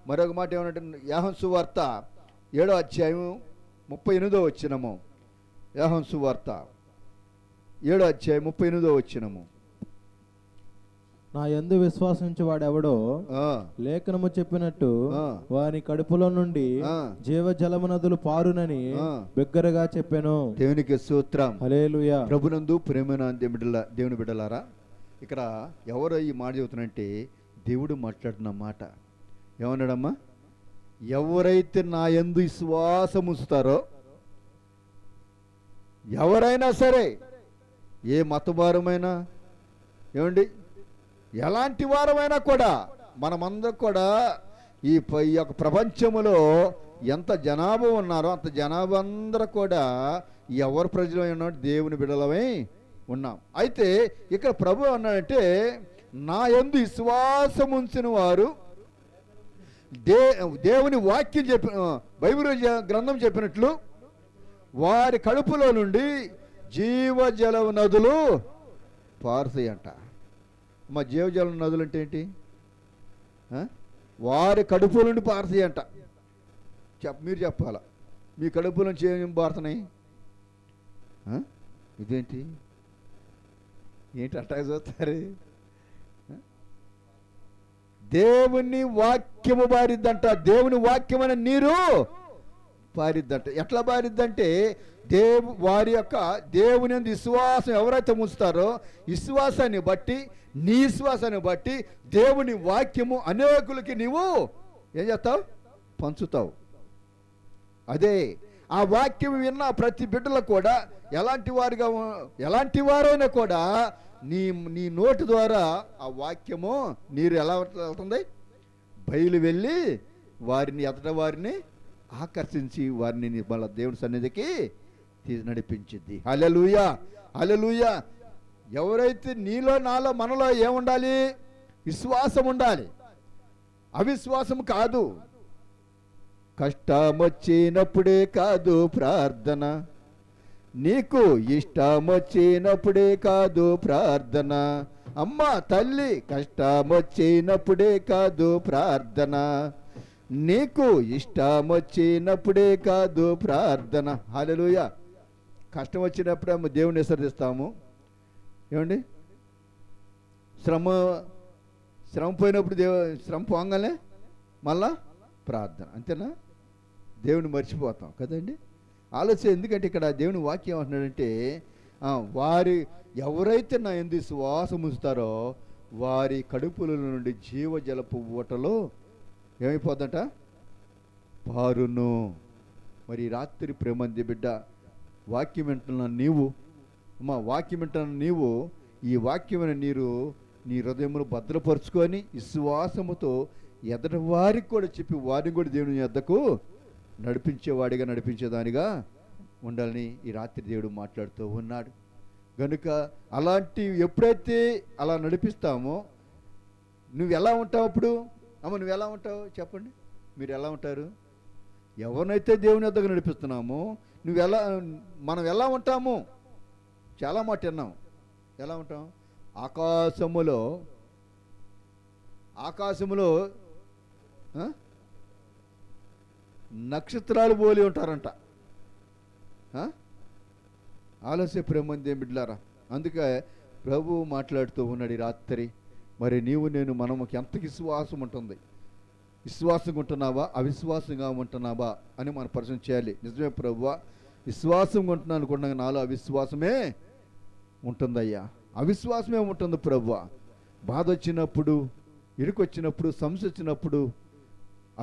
మరొక మాట ఏమంటే, యోహాను సువార్త 7వ అధ్యాయం 38వ వచనము. యోహాను సువార్త 7వ అధ్యాయం 38వ వచనము. నా యందు విశ్వాసించు వాడెవడో లేఖనము చెప్పినట్టు వాని కడుపులో నుండి జీవజలము నదులు పారునని బిగ్గరగా చెప్పాను. దేవునికి స్తోత్రం. హల్లెలూయా. ప్రభునందు ప్రేమైన దేవుని బిడ్డలారా, ఇక్కడ ఎవరో ఈ మాట చెబుతున్నంటే దేవుడు మాట్లాడుతున్న మాట. ఏమన్నాడమ్మా? ఎవరైతే నా యందు విశ్వాసం ఉంచుతారో, ఎవరైనా సరే, ఏ మతవారమైనా, ఎలాంటి వారమైనా కూడా, మనమందరం కూడా ఈ యొక్క ప్రపంచంలో ఎంత జనాభా ఉన్నారో అంత జనాభా అందరూ కూడా ఎవరు ప్రజలమై ఉన్నాడు? దేవుని బిడ్డలమై ఉన్నాం. అయితే ఇక్కడ ప్రభు అన్నాడంటే, నా యందు విశ్వాసం ఉంచిన వారు, దేవుని వాక్యం బైబిల్ గ్రంథం చెప్పినట్లు వారి కడుపులో నుండి జీవజల నదులు పారుతాయంట. మా జీవజల నదులు అంటే ఏంటి? వారి కడుపుల నుండి పారుతాయి అంట. మీరు చెప్పాలా, మీ కడుపుల నుంచి ఏం పారుతున్నాయి? ఇదేంటి అట్టాగా చూస్తారు? దేవుని వాక్యము పారిద్దంట. దేవుని వాక్యమైన నీరు పారిద్దంట. ఎట్లా పారిద్దంటే, వారి యొక్క దేవుని విశ్వాసం ఎవరైతే ఉంచుతారో, విశ్వాసాన్ని బట్టి, నీ విశ్వాసాన్ని బట్టి దేవుని వాక్యము అనేకులకి నీవు ఏం చేస్తావు? పంచుతావు. అదే ఆ వాక్యం విన్న ప్రతి బిడ్డలకు కూడా ఎలాంటి వారైనా కూడా నీ నోటి ద్వారా ఆ వాక్యము నీరు ఎలా వెళ్తుంది? బయలు వెళ్ళి వారిని ఆకర్షించి వారిని మళ్ళీ దేవుని సన్నిధికి నడిపించింది. హల్లెలూయా, హల్లెలూయా. ఎవరైతే నీలో నాలో మనలో ఏముండాలి? విశ్వాసం ఉండాలి, అవిశ్వాసం కాదు. కష్టం వచ్చినప్పుడే కాదు ప్రార్థన, నీకు ఇష్టం వచ్చినప్పుడే కాదు ప్రార్థన. అమ్మ తల్లి, కష్టం వచ్చినప్పుడే కాదు ప్రార్థన, నీకు ఇష్టం వచ్చినప్పుడే కాదు ప్రార్థన. హల్లెలూయా. కష్టం వచ్చినప్పుడే దేవుని విసర్జిస్తాము. ఏమండి, శ్రమ పోయినప్పుడు శ్రమ పోగానే మళ్ళా ప్రార్థన, అంతేనా? దేవుని మర్చిపోతాం కదండి. ఆలోచన. ఎందుకంటే ఇక్కడ దేవుని వాక్యం ఏమంటున్నాడంటే, వారి ఎవరైతే నా యందు విశ్వాసం ఉంచుతారో వారి కడుపుల నుండి జీవజలపు ఊటలో ఏమైపోతుందట? పారును. మరి రాత్రి ప్రేమంది బిడ్డ, వాక్యం వింటున్న నీవు, వాక్యం వింటున్న నీవు ఈ వాక్యమైన నీరు నీ హృదయమును భద్రపరుచుకొని విశ్వాసముతో ఎదటి వారికి కూడా చెప్పి వారిని కూడా దేవుని యొద్దకు నడిపించేవాడిగా నడిపించేదానిగా ఉండాలని ఈ రాత్రి దేవుడు మాట్లాడుతూ ఉన్నాడు. కనుక అలాంటి ఎప్పుడైతే అలా నడిపిస్తామో నువ్వు ఎలా ఉంటావు? అప్పుడు నువ్వు ఎలా ఉంటావు చెప్పండి? మీరు ఎలా ఉంటారు? ఎవరినైతే దేవుని యొద్దకు నడిపిస్తున్నామో మనం ఎలా ఉంటాము? చాలా మాట విన్నాం. ఎలా ఉంటాం? ఆకాశములో నక్షత్రాలు పోలి ఉంటారంట. ఆలస్య ప్రేమంది బిడ్డలారా, అందుకే ప్రభు మాట్లాడుతూ ఉన్నాడు ఈ రాత్రి. మరి నీవు నేను మనకి ఎంత విశ్వాసం ఉంటుంది? విశ్వాసంగా ఉంటున్నావా, అవిశ్వాసంగా ఉంటున్నావా అని మనం పరిశీలన చేయాలి. నిజమే ప్రభువా, విశ్వాసంగా ఉంటున్నాను అనుకున్నా నాలో అవిశ్వాసమే ఉంటుందయ్యా, అవిశ్వాసమే ఉంటుంది ప్రభువా. బాధ వచ్చినప్పుడు, ఇరుకొచ్చినప్పుడు, సమస్య వచ్చినప్పుడు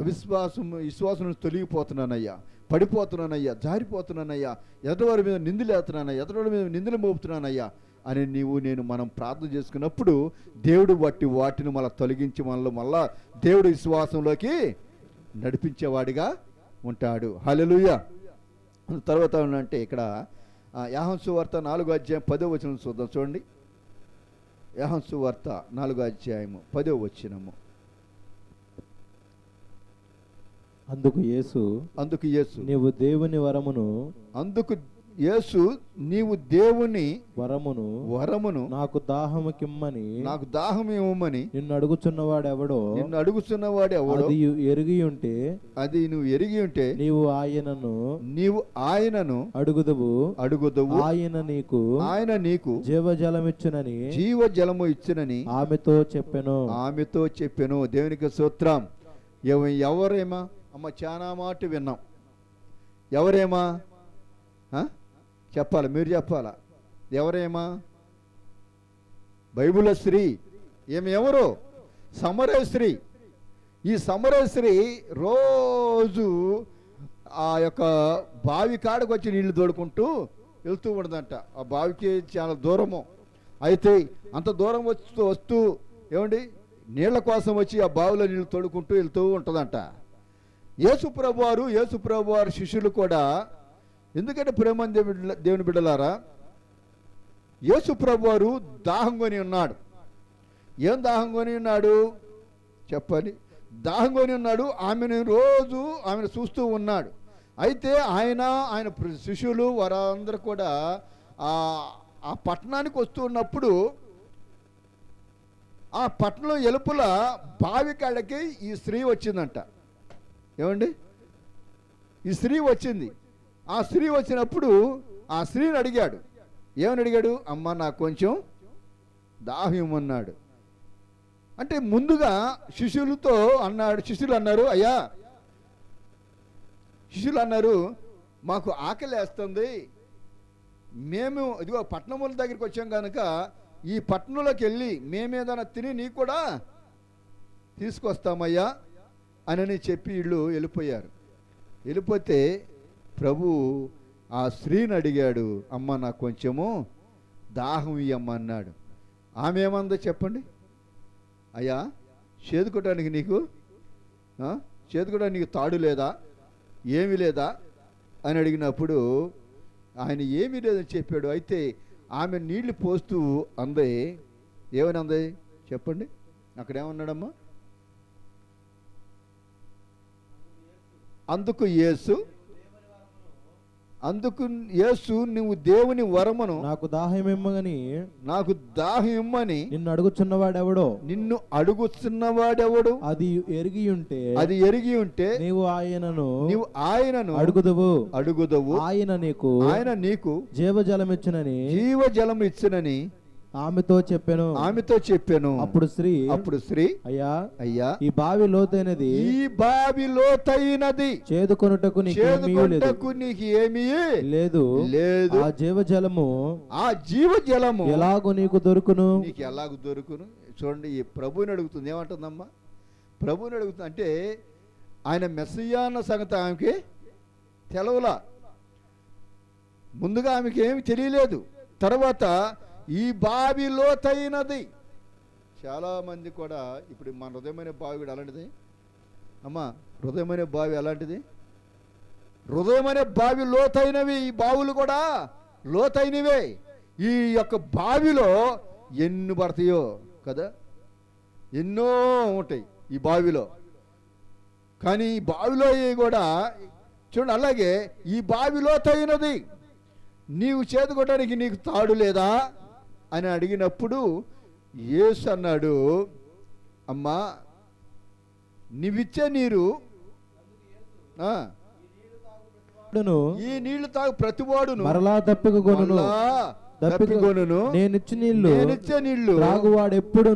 విశ్వాసం నుంచి తొలగిపోతున్నానయ్యా, పడిపోతున్నానయ్యా, జారిపోతున్నానయ్యా, ఎదటివారి మీద నిందలేస్తున్నానయ్యా, ఎదటివారి మీద నిందలు మోపుతున్నానయ్యా అని నేను మనం ప్రార్థన చేసుకున్నప్పుడు దేవుడు వాటిని మళ్ళీ తొలగించి మనలో మళ్ళా దేవుడు విశ్వాసంలోకి నడిపించేవాడిగా ఉంటాడు. హల్లెలూయా. తర్వాత అంటే ఇక్కడ యోహాను సువార్త 4వ అధ్యాయం 10వ వచనం చూద్దాం. చూడండి, యోహాను సువార్త 4వ అధ్యాయము 10వ వచనము. అందుకు యేసు నీవు దేవుని వరమును, అందుకు యేసు నీవు దేవుని వరమును నాకు దాహము ఇవ్వమని నిన్ను అడుగుచున్నవాడెవడో అది నువ్వు ఎరిగి ఉంటే నీవు ఆయనను అడుగుదువు ఆయన నీకు జీవజలము ఇచ్చునని ఆమెతో చెప్పెను. దేవునికి స్తోత్రం. ఎవరేమా అమ్మ, చాలా మాట విన్నాం. ఎవరేమా చెప్పాలి, మీరు చెప్పాలా? ఎవరేమా? బైబిల్ స్త్రీ. ఎవరు? సమరయ స్త్రీ. ఈ సమరయ స్త్రీ రోజు ఆ యొక్క బావి కాడకు వచ్చి నీళ్లు తోడుకుంటూ వెళ్తూ ఉండదంట. ఆ బావికి చాలా దూరము. అయితే అంత దూరం వస్తూ ఏమండి నీళ్ల కోసం వచ్చి ఆ బావిలో నీళ్లు తోడుకుంటూ వెళ్తూ ఉంటుందంట. యేసుప్రభు వారు శిష్యులు కూడా. ఎందుకంటే ప్రేమ దేవుని బిడ్డలారా, యేసుప్రభు వారు దాహం కొని ఉన్నాడు. ఏం దాహం కొని ఉన్నాడు చెప్పాలి? దాహం కొని ఉన్నాడు. ఆమెను చూస్తూ ఉన్నాడు. అయితే ఆయన శిష్యులు వారందరూ కూడా ఆ పట్టణానికి వస్తూ ఉన్నప్పుడు ఆ పట్టణంలో ఎలుపుల బావి కాడకి ఈ స్త్రీ వచ్చిందంట. ఏమండి, ఈ స్త్రీ వచ్చింది. ఆ స్త్రీ వచ్చినప్పుడు ఆ స్త్రీని అడిగాడు. ఏమని అడిగాడు? అమ్మ, నాకు కొంచెం దాహం ఇవ్వమన్నాడు. అంటే ముందుగా శిష్యులతో అన్నాడు. శిష్యులు అన్నారు, మాకు ఆకలి వేస్తుంది, మేము ఇదిగో పట్టణముల దగ్గరికి వచ్చాం కనుక ఈ పట్టణంలోకి వెళ్ళి మేమేదైనా తిని నీకు కూడా తీసుకొస్తామయ్యా అని చెప్పి వీళ్ళు వెళ్ళిపోయారు. వెళ్ళిపోతే ప్రభు ఆ స్త్రీని అడిగాడు, అమ్మ, నాకు కొంచెము దాహం ఇయ్యమ్మ అన్నాడు. ఆమె ఏమందో చెప్పండి? అయ్యా, చేదుకోవడానికి నీకు తాడు లేదా, ఏమీ లేదా అని అడిగినప్పుడు ఆయన ఏమీ లేదని చెప్పాడు. అయితే ఆమె నీళ్లు పోస్తూ అంది. ఏమని అంది చెప్పండి, అక్కడ ఏమన్నాడమ్మా? అందుకు యేసు నువ్వు దేవుని వరమును నాకు దాహం ఇమ్మని నిన్ను అడుగుచున్నవాడెవడు? అది ఎరిగి ఉంటే నీవు ఆయనను అడుగుదువు, ఆయన నీకు జీవజలం ఇచ్చునని ఆమెతో చెప్పాను. అప్పుడు స్త్రీ అయ్యా ఈ బావి లోతైనది, చేదుకొనుటకు నీకు ఏమీ లేదు. ఆ జీవజలము ఎలాగో నీకు దొరుకును. చూడండి, ఈ ప్రభువుని అడుగుతుంది. ఏమంటుందమ్మా? ప్రభువుని అడుగుతుంది అంటే ఆయన మెస్సియా అన్న సంగతి ఆమెకి తెలవలా. ముందుగా ఆమెకి ఏమి తెలియలేదు. తర్వాత ఈ బావి లోతైనది. చాలామంది కూడా ఇప్పుడు మన హృదయమైన బావి కూడా అలాంటిది అమ్మా. హృదయమైన బావి అలాంటిది. హృదయమైన బావి లోతైనవి. ఈ బావులు కూడా లోతైనవే. ఈ యొక్క బావిలో ఎన్ని పడతాయో కదా, ఎన్నో ఉంటాయి ఈ బావిలో. కానీ ఈ బావిలో కూడా చూడండి, అలాగే ఈ బావి లోతైనది. నీవు చేదుకోవడానికి నీకు తాడు లేదా అని అడిగినప్పుడు యేసు అన్నాడు, అమ్మా నీవిచ్చే నీరు, ఈ నీళ్లు తాగు ప్రతివాడును మరలా దప్పికొనును, నేనిచ్చే నీళ్లు త్రాగువాడు ఎప్పుడు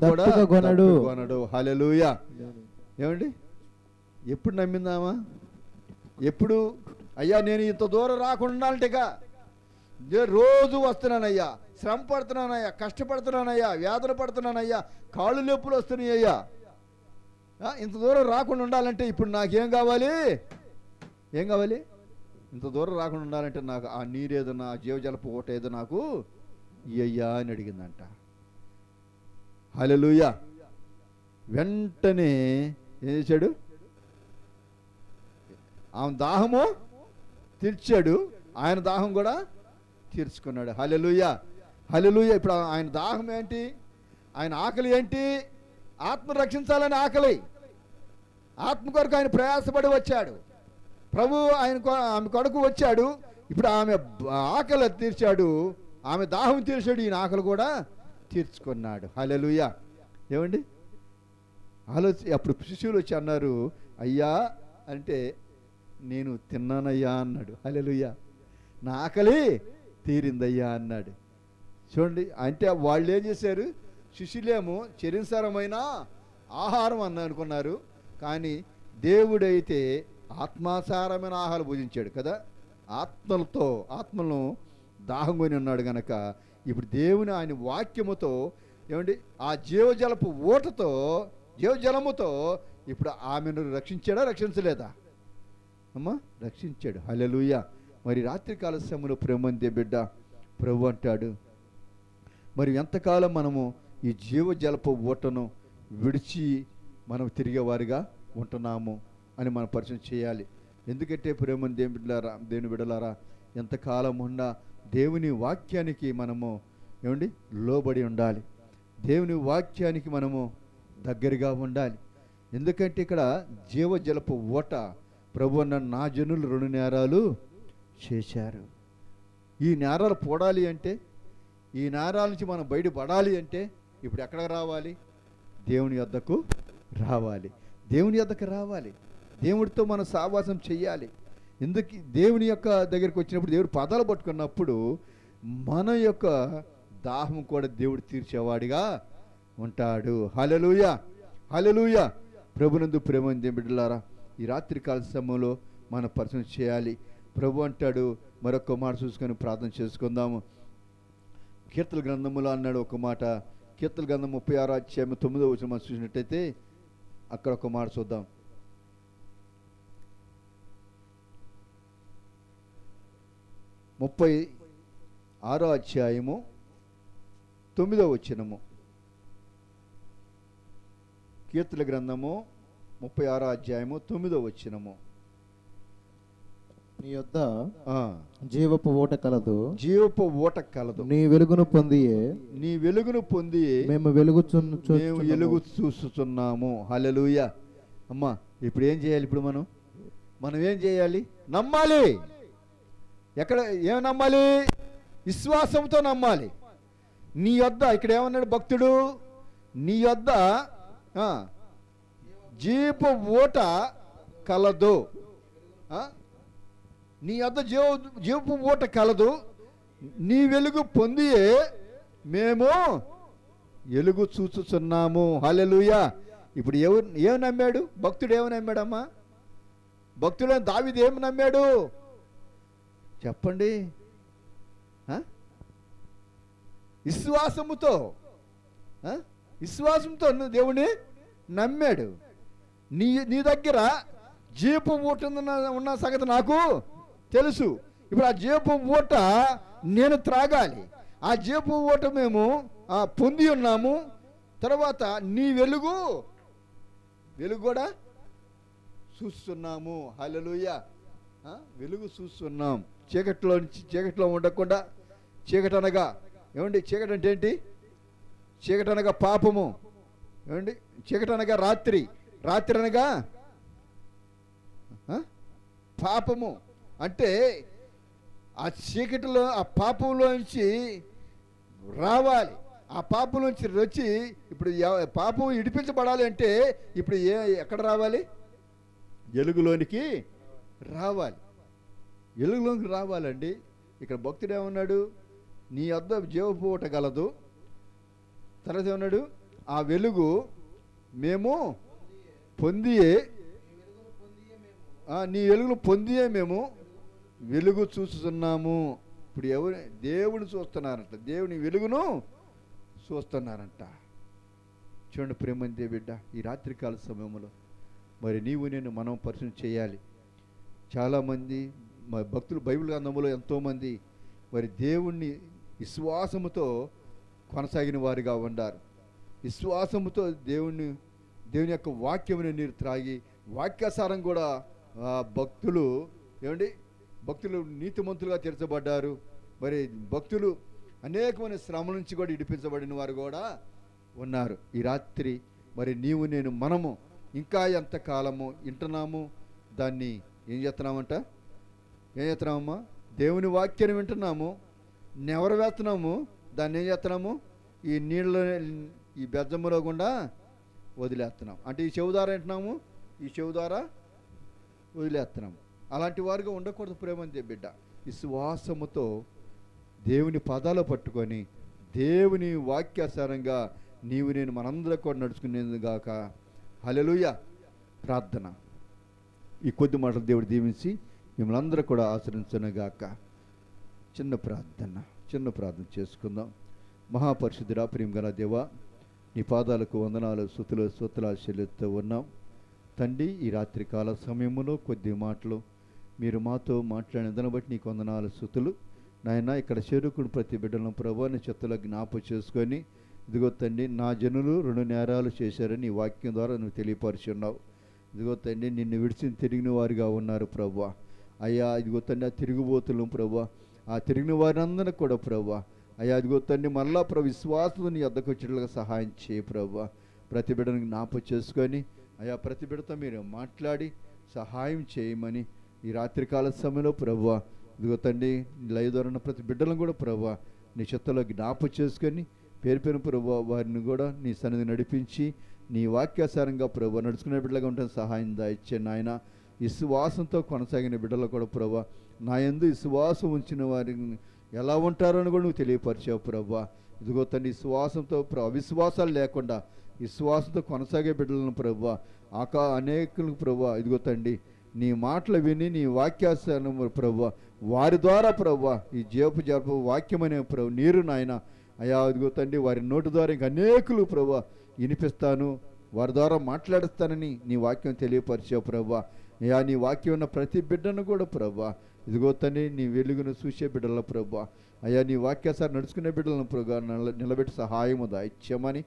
కూడా కొనడు. హల్లెలూయా. ఏమండి, ఎప్పుడు నమ్మిందామా? ఎప్పుడు అయ్యా నేను ఇంత దూరం రాకుండా రోజు వస్తున్నానయ్యా, శ్రమ పడుతున్నానయ్యా, కష్టపడుతున్నానయ్యా, వేదన పడుతున్నానయ్యా, కాళ్ళు నొప్పులు వస్తున్నాయ్యా, ఇంత దూరం రాకుండా ఉండాలంటే ఇప్పుడు నాకేం కావాలి? ఇంత దూరం రాకుండా ఉండాలంటే నాకు ఆ నీరేదో, నా జీవజలపు ఓట ఏదో నాకు ఇయ్యయ్యా అని అడిగిందంట. హల్లెలూయా. వెంటనే ఏం చేశాడు? ఆమె దాహము తీర్చాడు, ఆయన దాహం కూడా తీర్చుకున్నాడు. హల్లెలూయా. ఇప్పుడు ఆయన దాహం ఏంటి? ఆయన ఆకలి ఏంటి? ఆత్మ రక్షించాలని ఆకలి. ఆత్మ కొరకు ఆయన ప్రయాసపడి వచ్చాడు. ప్రభు ఆమె కొరకు వచ్చాడు. ఇప్పుడు ఆమె ఆకలి తీర్చాడు, ఆమె దాహం తీర్చాడు, ఈయన ఆకలి కూడా తీర్చుకున్నాడు. హల్లెలూయా. ఏమండి, అప్పుడు శిష్యులు వచ్చి అన్నారు, అయ్యా అంటే నేను తిన్నానయ్యా అన్నాడు. హల్లెలూయా. నా ఆకలి తీరిందయ్యా అన్నాడు. చూడండి, అంటే వాళ్ళు ఏం చేశారు? శిష్యులేమో చరింసరమైన ఆహారం అనుకున్నారు, కానీ దేవుడైతే ఆత్మాసారమైన ఆహారం భుజించాడు కదా. ఆత్మలను దాహం కొని ఉన్నాడు గనక ఇప్పుడు దేవుని ఆయన వాక్యముతో ఏమండి ఆ జీవజలముతో ఇప్పుడు ఆమెను రక్షించాడా, రక్షించలేదా? అమ్మా రక్షించాడు. హల్లెలూయా. మరి రాత్రికాల సమయంలో ప్రేమందే బిడ్డ ప్రభు అంటాడు, మరి ఎంతకాలం మనము ఈ జీవజలపు ఓటను విడిచి మనం తిరిగేవారిగా ఉంటున్నాము అని మనం పరిచయం చేయాలి. ఎందుకంటే ప్రేమని దేవుని బిడ్డలారా, ఎంతకాలం ఉన్నా దేవుని వాక్యానికి మనము ఏమండి లోబడి ఉండాలి. దేవుని వాక్యానికి మనము దగ్గరగా ఉండాలి. ఎందుకంటే ఇక్కడ జీవజలపు ఓట ప్రభు అన్న, నా జనులు 2 నేరాలు చేశారు. ఈ నేరాలు పోడాలి అంటే, ఈ నేరాల నుంచి మనం బయటపడాలి అంటే ఇప్పుడు ఎక్కడికి రావాలి? దేవుని యొద్దకు రావాలి. దేవుడితో మనం సావాసం చెయ్యాలి. ఎందుకు? దేవుని యొక్క దగ్గరికి వచ్చినప్పుడు, దేవుడు పదాలు పట్టుకున్నప్పుడు మన యొక్క దాహం కూడా దేవుడు తీర్చేవాడిగా ఉంటాడు. హల్లెలూయా. ప్రభునందు ప్రేమంది బిడ్డలారా, ఈ రాత్రికాల సమయంలో మనం పరిచయం చేయాలి. ప్రభు అంటాడు, మరొక మాట చూసుకొని ప్రార్థన చేసుకుందాము. కీర్తన గ్రంథములో అన్నాడు ఒక మాట. కీర్తన గ్రంథం 36 అధ్యాయం 9వ వచనం మనం చూసినట్టయితే అక్కడ ఒక మాట చూద్దాం. 36 అధ్యాయము 9వ వచనము. కీర్తన గ్రంథము 36 అధ్యాయము 9వ వచనము. నీ యొద్ద ఆ, జీవపు ఊట కలదు. జీవపు ఊట కలదు. నీ వెలుగును పొందియే నీ వెలుగును పొంది మేము మేము వెలుగు చూస్తున్నాము. హల్లెలూయా. అమ్మా, ఇప్పుడు ఏం చేయాలి? ఇప్పుడు మనం ఏం చేయాలి? నమ్మాలి. ఎక్కడ ఏం నమ్మాలి? విశ్వాసంతో నమ్మాలి. నీ యొద్ద, ఇక్కడ ఏమన్నాడు భక్తుడు? నీ యొద్ద జీవపు ఊట కలదు. నీ యొద్ద జీవపు ఊట కలదు. నీ వెలుగు పొందియే మేము వెలుగు చూస్తున్నాము. హల్లెలూయా. ఇప్పుడు ఏమి నమ్మాడు భక్తుడు? ఏమి నమ్మాడమ్మా భక్తుడు? దావీదు ఏమి నమ్మాడు చెప్పండి? విశ్వాసముతో దేవుని నమ్మాడు. నీ దగ్గర జీవపు ఊట ఉన్న సంగతి నాకు తెలుసు. ఇప్పుడు ఆ జీవపు ఊట నేను త్రాగాలి. ఆ జీవపు ఊట మేము పొంది ఉన్నాము. తర్వాత నీ వెలుగు కూడా చూస్తున్నాము. హల్లెలూయా. వెలుగు చూస్తున్నాం. చీకట్లో ఉండకుండా, చీకటి అనగా ఏమండి? చీకటి అంటే ఏంటి? చీకటి అనగా పాపము. ఏమండి? చీకటి అనగా రాత్రి అనగా పాపము. అంటే ఆ చీకటిలో, ఆ పాపంలో నుంచి రావాలి. ఆ పాపం నుంచి వచ్చి ఇప్పుడు పాపం ఇడిపించబడాలి అంటే ఇప్పుడు ఎక్కడ రావాలి? వెలుగులోనికి రావాలి. వెలుగులోనికి రావాలండి. ఇక్కడ భక్తుడు ఏమన్నాడు? నీ వద్ద జీవపు ఊట గలదు. తర్వాత ఏమన్నాడు? ఆ వెలుగు మేము పొందియే, నీ వెలుగును పొందియే మేము వెలుగు చూస్తున్నాము. ఇప్పుడు దేవుని చూస్తున్నారంట. దేవుని వెలుగును చూస్తున్నారంట. చూడండి ప్రేమంతే బిడ్డ, ఈ రాత్రికాల సమయంలో మరి నీవు నేను మనం పరిశీలన చేయాలి. చాలామంది భక్తులు బైబిల్ గ్రంథంలో ఎంతోమంది మరి దేవుణ్ణి విశ్వాసముతో కొనసాగిన వారిగా ఉన్నారు. విశ్వాసముతో దేవుని యొక్క వాక్యముని నీరు త్రాగి వాక్యాసారం కూడా భక్తులు భక్తులు నీతిమంతులుగా తీర్చబడ్డారు. మరి భక్తులు అనేకమైన శ్రమ నుంచి కూడా ఇడిపించబడిన వారు కూడా ఉన్నారు. ఈ రాత్రి మరి నీవు నేను మనము ఇంకా ఎంతకాలము వింటున్నాము? దాన్ని ఏం చేస్తున్నామమ్మా? దేవుని వాక్యాన్ని వింటున్నాము, నెవరు వేస్తున్నాము, దాన్ని ఏం చేస్తున్నాము? ఈ నీళ్ళ ఈ బెజ్జములో గుండా వదిలేస్తున్నాం. అంటే ఈ చెవు ద్వారా వింటున్నాము, ఈ చెవు ద్వారా వదిలేస్తున్నాము. అలాంటి వారుగా ఉండకూడదు ప్రేమంతే బిడ్డ. విశ్వాసముతో దేవుని పదాలు పట్టుకొని దేవుని వాక్యాసారంగా నీవు నేను మనందరం కూడా నడుచుకునేందుగాక. హల్లెలూయా. ప్రార్థన. ఈ కొద్ది మాటలు దేవుడు దీవించి మిమ్మల్ని అందరూ కూడా ఆచరించునుగాక. చిన్న ప్రార్థన చేసుకుందాం. మహాపరిశుద్ధుడా, ప్రేమగల దేవా, నీ పాదాలకు వందనాలు, స్తుతులు చెల్లిస్తూ ఉన్నాం తండ్రి. ఈ రాత్రి కాల సమయంలో కొద్ది మాటలు మీరు మాతో మాట్లాడిన దాన్ని బట్టి నీకు వందనాలు, స్తుతులు నాయన. ఇక్కడ చేరుకుని ప్రతి బిడ్డలను ప్రభు నీ చెత్తలో జ్ఞాపకం చేసుకొని, ఇదిగో తండ్రి, నా జనులు 2 నేరాలు చేశారని నీ వాక్యం ద్వారా నువ్వు తెలియపరుచున్నావు. ఇదిగో తండ్రి, నిన్ను విడిచి తిరిగిన వారిగా ఉన్నారు ప్రభు. అయ్యా ఇదిగో తండ్రి, ఆ తిరుగుబోతులు ప్రభు, ఆ తిరిగిన వారినందరూ కూడా ప్రభు అయ్యా ఇదిగో తండ్రి, మళ్ళా ప్రభు విశ్వాసం నీ వద్దకు వచ్చేట్లుగా సహాయం చేయి ప్రభు. ప్రతి బిడ్డను జ్ఞాపకం చేసుకొని అయ్యా ప్రతి బిడ్డతో మీరు మాట్లాడి సహాయం చేయమని ఈ రాత్రికాల సమయంలో ప్రభు ఇదిగో తండ్రి, లైవ్ ద్వారా ఉన్న ప్రతి బిడ్డలను కూడా ప్రభు నీ చెత్తలో జ్ఞాపకం చేసుకొని పేరు ప్రభు వారిని కూడా నీ సన్నిధి నడిపించి నీ వాక్యాసారంగా ప్రభు నడుచుకునే బిడ్డలుగా ఉంటుంది సహాయం దాయిచ్చే నాయన. విశ్వాసంతో కొనసాగిన బిడ్డలు కూడా ప్రభు నా యందు విశ్వాసం ఉంచిన వారిని ఎలా ఉంటారో అని కూడా నువ్వు తెలియపరిచావు ప్రభు. ఇదిగో తండ్రి, విశ్వాసంతో అవిశ్వాసాలు లేకుండా విశ్వాసంతో కొనసాగే బిడ్డలను ప్రభు అనేకులకు ప్రభు ఇదిగో తండ్రి, నీ మాటలు విని నీ వాక్యాసారం ప్రభు వారి ద్వారా ప్రభు ఈ జప వాక్యమనే ప్రభు నీరు నాయన అయ్యా ఇదిగో తండ్రి, వారి నోటి ద్వారా ఇంక అనేకులు ప్రభు వినిపిస్తాను, వారి ద్వారా మాట్లాడుస్తానని నీ వాక్యం తెలియపరిచావు ప్రభు. అయ్యా నీ వాక్యం ఉన్న ప్రతి బిడ్డను కూడా ప్రభు ఇదిగో తండ్రి, నీ వెలుగును చూసే బిడ్డల ప్రభు అయ్యా నీ వాక్యాసారి నడుచుకునే బిడ్డలను ప్రభు నిలబెట్టి సహాయము దాయిత్యమని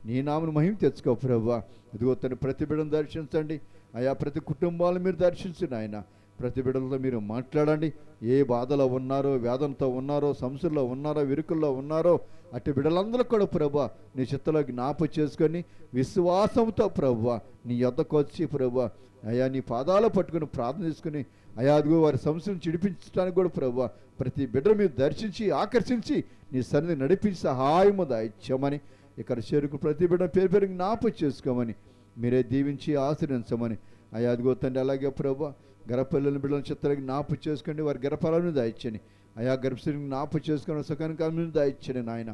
నీ నామను మహిమ తెచ్చుకో ప్రభు. ఇదిగో తండ్రి, ప్రతి బిడ్డను దర్శించండి అయ్యా, ప్రతి కుటుంబాలను మీరు దర్శించండి ఆయన. ప్రతి బిడ్డలతో మీరు మాట్లాడండి. ఏ బాధలో ఉన్నారో, వేదనతో ఉన్నారో, సమస్యల్లో ఉన్నారో, విరుకుల్లో ఉన్నారో అటు బిడ్డలందరూ కూడా ప్రభువా నీ చిత్తలో జ్ఞాపకం చేసుకొని విశ్వాసంతో ప్రభువా నీ యొద్దకు వచ్చి ప్రభువా అయా నీ పాదాలు పట్టుకుని ప్రార్థన చేసుకుని అయా అదిగో వారి సమస్యను చిడిపించడానికి కూడా ప్రభువా ప్రతి బిడ్డ మీరు దర్శించి ఆకర్షించి నీ సన్నిధి నడిపించి సహాయము దాయిచ్చామని ఇక్కడ చేరుకు ప్రతి బిడ్డ పేరు పేరు జ్ఞాపకం చేసుకోమని మీరే దీవించి ఆశ్రయించమని అయా అదిగో తండ్రి. అలాగే ప్రభువా గర్భపిల్లల బిడ్డలను చిత్తలకి జ్ఞాపకం చేసుకోండి, వారి గర్భఫలాన్ని దాయిచ్చని అయా గర్భశ్రీని జ్ఞాపకం చేసుకుని సుఖానికి దాయిచ్చని నాయన.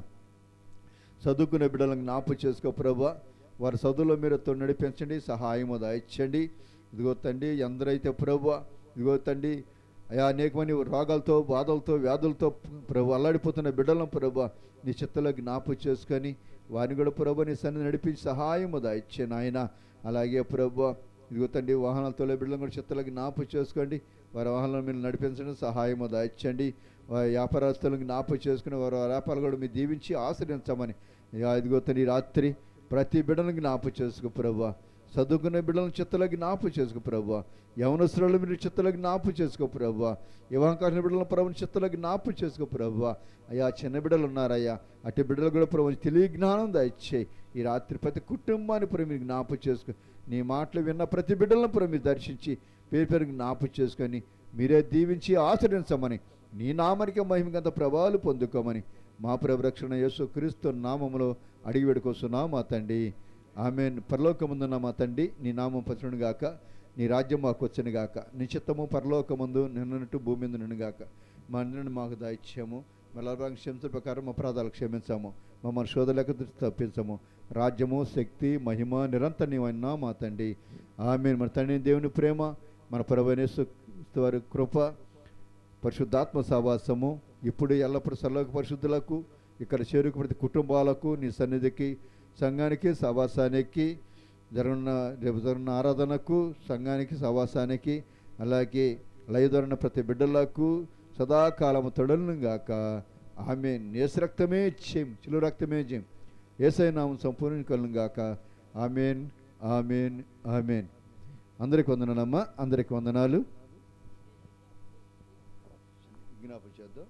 చదువుకునే బిడ్డలను జ్ఞాపకం చేసుకో ప్రభువా, వారి చదువులో మీరు నడిపించండి, సహాయము దాయిచ్చండి. ఇదిగో తండ్రి ఎందరైతే ప్రభువా ఇదిగో తండ్రి అయా అనేకమంది రోగాలతో బాధలతో వ్యాధులతో ప్రభు అల్లాడిపోతున్న బిడ్డలను ప్రభువా నీ చిత్తలో జ్ఞాపకం చేసుకొని వారిని కూడా ప్రభువా నీ సన్నిధి నడిపించి సహాయము దాయిచ్చే నాయన. అలాగే ప్రభువా ఇదిగో తండ్రి వాహనాలతో బిడ్డలను కూడా చిత్తలకు జ్ఞాపకం చేసుకోండి, వారి వాహనాలను మీరు నడిపించండి, సహాయము దాయిచ్చండి. వారి వ్యాపారస్తులను జ్ఞాపకం చేసుకుని వారి వ్యాపారాలు కూడా మీరు దీవించి ఆశ్రయించమని ఇదిగో తండ్రి రాత్రి ప్రతి బిడ్డలను జ్ఞాపకం చేసుకో ప్రభువా. చదువుకునే బిడ్డలను చిత్తలకు జ్ఞాపకం చేసుకో ప్రభువా. యవనస్తులను మీరు చిత్తలకు జ్ఞాపకం చేసుకో ప్రభువా. వివాహం బిడ్డలను ప్రభుని చిత్తలకు జ్ఞాపకం చేసుకో ప్రభువా. అయ్యా చిన్న బిడ్డలు ఉన్నారయ్యా అటు బిడ్డలు కూడా ప్రభు తెలియ జ్ఞానం దయచేయి. ఈ రాత్రి ప్రతి కుటుంబాన్ని ప్రభు మీరు జ్ఞాపకం చేసుకో, నీ మాటలు విన్న ప్రతి బిడ్డలను ప్రభు మీరు దర్శించి పేరు పేరు జ్ఞాపకం చేసుకొని మీరే దీవించి ఆశ్రయించమని నీ నామానికి మహిమకంత ప్రభావాలు పొందుకోమని మా ప్రభు రక్షణ యేసు క్రీస్తు నామములో అడిగి పెడుకొస్తున్నాం మా తండ్రి, ఆమేన్. పరలోకమందున్న మా తండ్రి నీ నామం పరచును గాక, నీ రాజ్యం మాకు వచ్చును గాక, నీ చిత్తము పరలోకమందు నిన్నట్టు భూమి మీద నుండి గాక. మా అన్నిని మాకు దాయిచ్చాము, మళ్ళా క్షమించిన ప్రకారం మా అపరాధాలు క్షమించాము, మమ్మల్ని శోధలకు తప్పించము. రాజ్యము శక్తి మహిమ నిరంతరం నీవన్నా మా తండ్రి, ఆమేన్. మన తండ్రి దేవుని ప్రేమ, మన ప్రభువైన యేసు వారి కృప, పరిశుద్ధాత్మ సహవాసము ఇప్పుడు ఎల్లప్పుడూ సర్వలోక పరిశుద్ధులకు ఇక్కడ చేరుకు ప్రతి కుటుంబాలకు నీ సన్నిధికి సంఘానికి సహవాసానికి రేపు జరుగున్న ఆరాధనకు సంఘానికి సహవాసానికి అలాగే లయదొరిన ప్రతి బిడ్డలకు సదాకాలము తొడలను గాక, ఆమేన్. యేసు రక్తమే జయం, చిలువ రక్తమే జయం, యేసయ్య నామం సంపూర్ణ కలుగును గాక, ఆమేన్ ఆమేన్ ఆమేన్. అందరికి వందనాలమ్మా, అందరికి వందనాలు. జ్ఞాపకం చేద్దాం.